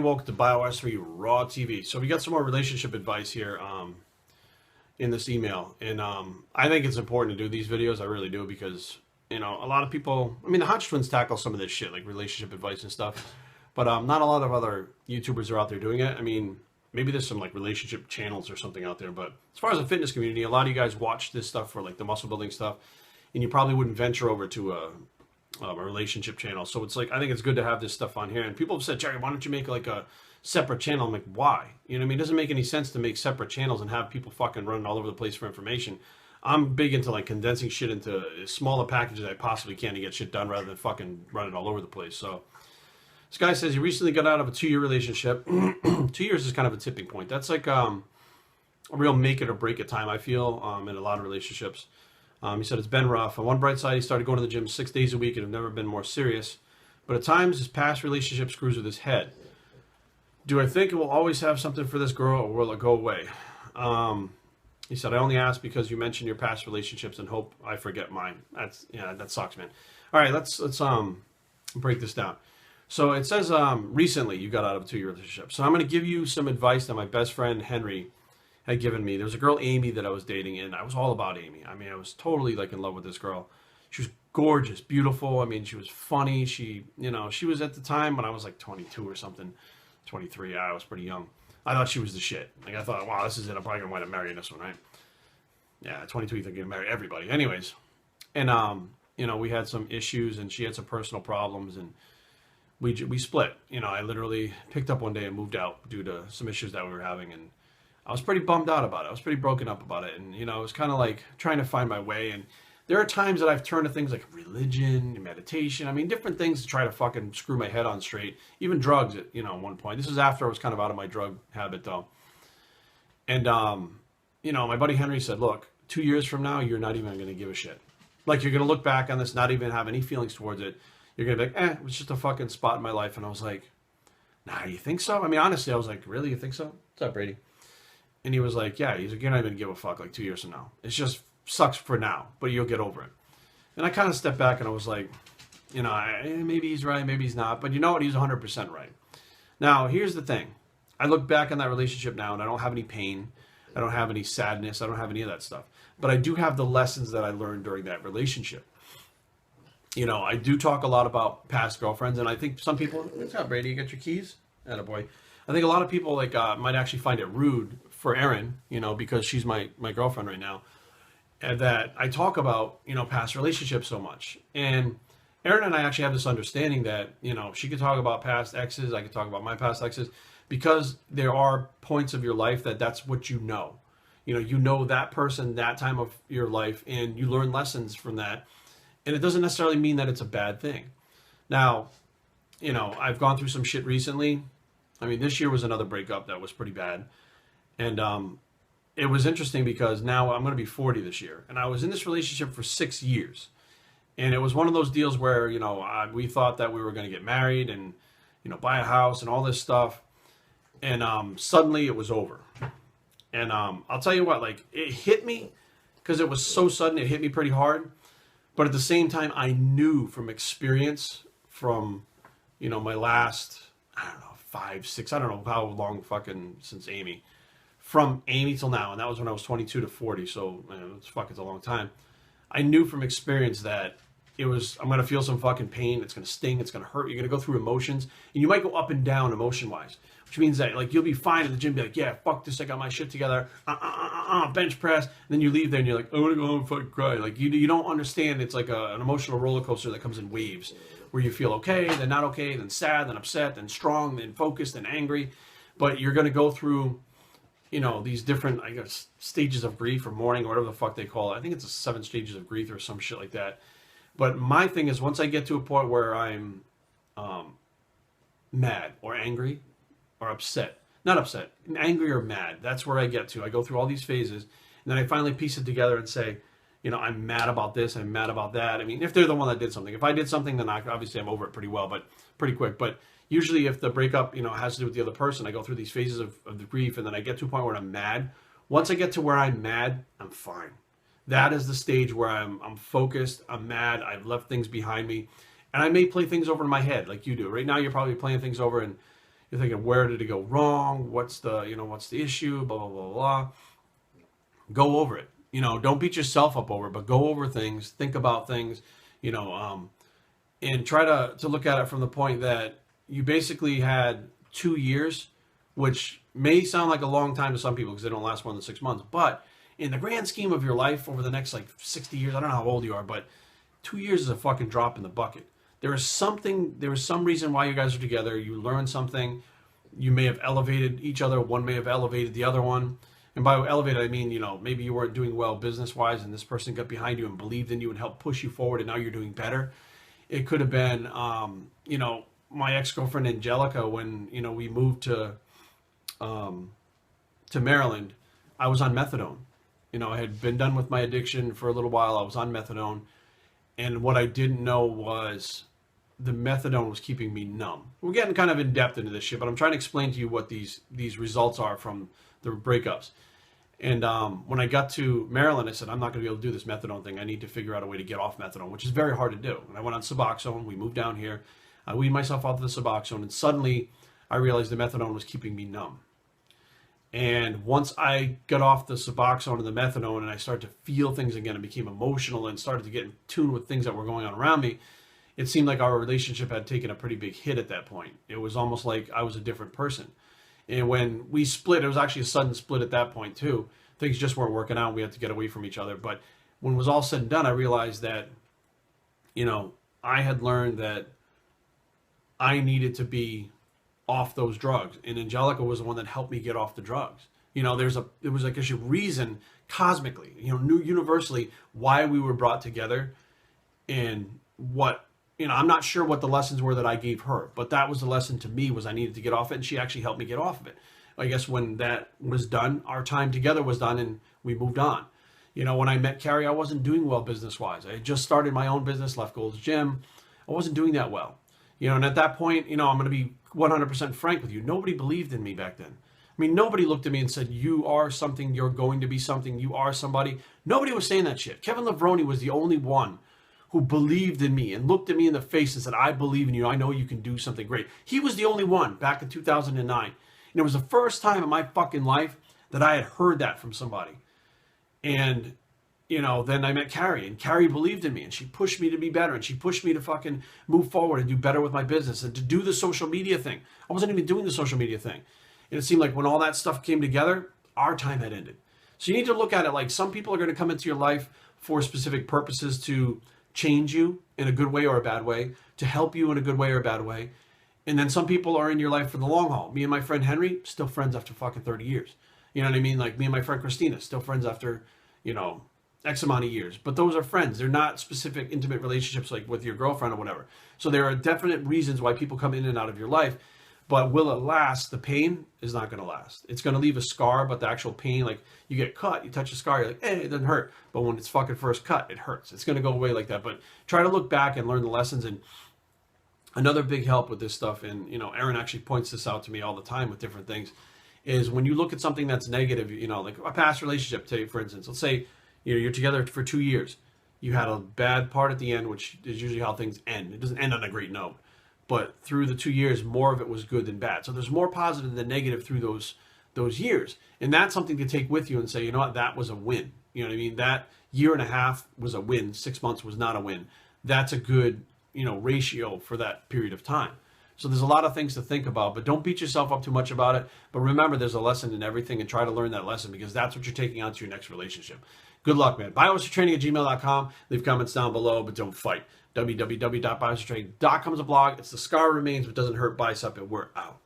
welcome to Bios3 Raw TV. So we got some more relationship advice here in this email. And I think it's important to do these videos. I really do, because, you know, a lot of people, I mean, the Hodge twins tackle some of this shit, like relationship advice and stuff. But not a lot of other YouTubers are out there doing it. I mean, maybe there's some like relationship channels or something out there. But as far as the fitness community, a lot of you guys watch this stuff for like the muscle building stuff. And you probably wouldn't venture over to a relationship channel. So it's like, I think it's good to have this stuff on here. And people have said, Jerry, why don't you make like a separate channel? I'm like, why? You know what I mean? It doesn't make any sense to make separate channels and have people fucking running all over the place for information. I'm big into like condensing shit into as small a packages as I possibly can to get shit done rather than fucking running all over the place. So this guy says he recently got out of a 2-year relationship. 2 years is kind of a tipping point. That's like a real make it or break it time, I feel, in a lot of relationships. He said it's been rough. On one bright side, he started going to the gym 6 days a week and have never been more serious. But at times, his past relationship screws with his head. Do I think it will always have something for this girl, or will it go away? He said, I only asked because you mentioned your past relationships and hope I forget mine. That sucks, man. All right, let's break this down. So it says recently you got out of a 2-year relationship. So I'm going to give you some advice that my best friend Henry had given me. There was a girl, Amy, that I was dating, and I was all about Amy. I mean, I was totally like in love with this girl. She was gorgeous, beautiful. I mean, she was funny. She, you know, she was at the time when I was like 22 or something, 23. I was pretty young. I thought she was the shit. Like, I thought, wow, this is it. I'm probably gonna wind up marrying this one, right? Yeah, 22, you think you're gonna marry everybody. Anyways, and you know, we had some issues, and she had some personal problems, and we split. You know, I literally picked up one day and moved out due to some issues that we were having, and I was pretty bummed out about it. I was pretty broken up about it. And, you know, it was kind of like trying to find my way. And there are times that I've turned to things like religion, meditation. I mean, different things to try to fucking screw my head on straight. Even drugs, at, you know, at one point. This is after I was kind of out of my drug habit, though. And, you know, my buddy Henry said, look, 2 years from now, you're not even going to give a shit. Like, you're going to look back on this, not even have any feelings towards it. You're going to be like, it was just a fucking spot in my life. And I was like, nah, you think so? I mean, honestly, I was like, really? You think so? What's up, Brady? And he was like, yeah, he's like, you're not even gonna give a fuck like 2 years from now. It just sucks for now, but you'll get over it. And I kind of stepped back and I was like, you know, maybe he's right, maybe he's not. But you know what? He's 100% right. Now, here's the thing. I look back on that relationship now and I don't have any pain. I don't have any sadness. I don't have any of that stuff. But I do have the lessons that I learned during that relationship. You know, I do talk a lot about past girlfriends. And I think some people, what's up, Brady? You got your keys? Attaboy. I think a lot of people like might actually find it rude for Erin, you know, because she's my girlfriend right now, and that I talk about, you know, past relationships so much. And Erin and I actually have this understanding that, you know, she could talk about past exes, I could talk about my past exes, because there are points of your life that's what you know. You know that person, that time of your life, and you learn lessons from that. And it doesn't necessarily mean that it's a bad thing. Now, you know, I've gone through some shit recently. I mean, this year was another breakup that was pretty bad. And it was interesting because now I'm going to be 40 this year. And I was in this relationship for 6 years. And it was one of those deals where, you know, we thought that we were going to get married and, you know, buy a house and all this stuff. And suddenly it was over. And I'll tell you what, like, it hit me because it was so sudden. It hit me pretty hard. But at the same time, I knew from experience from, you know, my last, I don't know, 5, 6, I don't know how long fucking since Amy. From Amy till now, and that was when I was 22 to 40, so it's a long time. I knew from experience that I'm going to feel some fucking pain, it's going to sting, it's going to hurt, you're going to go through emotions, and you might go up and down emotion-wise, which means that like you'll be fine at the gym, be like, yeah, fuck this, I got my shit together, bench press, and then you leave there and you're like, I want to go home and fucking cry. Like, you don't understand, it's like an emotional roller coaster that comes in waves, where you feel okay, then not okay, then sad, then upset, then strong, then focused, then angry, but you're going to go through, you know, these different, I guess, stages of grief or mourning or whatever the fuck they call it. I think it's 7 stages of grief or some shit like that. But my thing is, once I get to a point where I'm mad or angry or upset, not upset, angry or mad, that's where I get to. I go through all these phases, and then I finally piece it together and say, you know, I'm mad about this, I'm mad about that. I mean, if they're the one that did something. If I did something, then obviously I'm over it pretty well, but pretty quick. But usually if the breakup, you know, has to do with the other person, I go through these phases of the grief, and then I get to a point where I'm mad. Once I get to where I'm mad, I'm fine. That is the stage where I'm focused, I'm mad, I've left things behind me, and I may play things over in my head like you do. Right now you're probably playing things over, and You're thinking, where did it go wrong? What's the, what's the issue? Blah, blah, blah, blah. Go over it. Don't beat yourself up over it, but go over things, think about things, and try to look at it from the point that you basically had 2 years, which may sound like a long time to some people because they don't last more than 6 months. But in the grand scheme of your life over the next like 60 years, I don't know how old you are, but 2 years is a fucking drop in the bucket. There is some reason why you guys are together. You learned something. You may have elevated each other. One may have elevated the other one. And by elevated, I mean, maybe you weren't doing well business-wise and this person got behind you and believed in you and helped push you forward and now you're doing better. It could have been, my ex-girlfriend Angelica, when, we moved to Maryland, I was on methadone. I had been done with my addiction for a little while. I was on methadone. And what I didn't know was the methadone was keeping me numb. We're getting kind of in depth into this shit, but I'm trying to explain to you what these results are from the breakups. And when I got to Maryland, I said, I'm not going to be able to do this methadone thing. I need to figure out a way to get off methadone, which is very hard to do. And I went on Suboxone. We moved down here. I weaned myself off the Suboxone, and suddenly I realized the methadone was keeping me numb. And once I got off the Suboxone and the methadone and I started to feel things again and became emotional and started to get in tune with things that were going on around me, it seemed like our relationship had taken a pretty big hit at that point. It was almost like I was a different person. And when we split, it was actually a sudden split at that point too. Things just weren't working out. We had to get away from each other. But when it was all said and done, I realized that, I had learned that I needed to be off those drugs. And Angelica was the one that helped me get off the drugs. It was like a reason cosmically, universally why we were brought together and what, I'm not sure what the lessons were that I gave her, but that was the lesson to me was I needed to get off it. And she actually helped me get off of it. I guess when that was done, our time together was done and we moved on. When I met Carrie, I wasn't doing well business-wise. I had just started my own business, left Gold's Gym. I wasn't doing that well. And at that point, I'm going to be 100% frank with you. Nobody believed in me back then. I mean, nobody looked at me and said, you are something, you're going to be something, you are somebody. Nobody was saying that shit. Kevin Levrone was the only one who believed in me and looked at me in the face and said, I believe in you. I know you can do something great. He was the only one back in 2009. And it was the first time in my fucking life that I had heard that from somebody. And, then I met Carrie, and Carrie believed in me, and she pushed me to be better, and she pushed me to fucking move forward and do better with my business and to do the social media thing. I wasn't even doing the social media thing. And it seemed like when all that stuff came together, our time had ended. So you need to look at it like some people are going to come into your life for specific purposes to change you in a good way or a bad way, to help you in a good way or a bad way. And then some people are in your life for the long haul. Me and my friend Henry, still friends after fucking 30 years. You know what I mean? Like me and my friend Christina, still friends after, X amount of years. But those are friends. They're not specific intimate relationships like with your girlfriend or whatever. So there are definite reasons why people come in and out of your life. But will it last? The pain is not going to last. It's going to leave a scar, but the actual pain, like you get cut, you touch a scar, you're like, hey, it doesn't hurt. But when it's fucking first cut, it hurts. It's going to go away like that. But try to look back and learn the lessons. And another big help with this stuff, and Aaron actually points this out to me all the time with different things, is when you look at something that's negative, like a past relationship, for instance, let's say you're together for 2 years. You had a bad part at the end, which is usually how things end. It doesn't end on a great note. But through the 2 years, more of it was good than bad. So there's more positive than negative through those years. And that's something to take with you and say, you know what, that was a win. You know what I mean? That year and a half was a win. 6 months was not a win. That's a good, ratio for that period of time. So there's a lot of things to think about, but don't beat yourself up too much about it. But remember, there's a lesson in everything, and try to learn that lesson because that's what you're taking on to your next relationship. Good luck, man. Biohazardtraining@gmail.com. Leave comments down below, but don't fight. www.biohazardtraining.com is a blog. It's the scar remains, but doesn't hurt bicep, and we're out.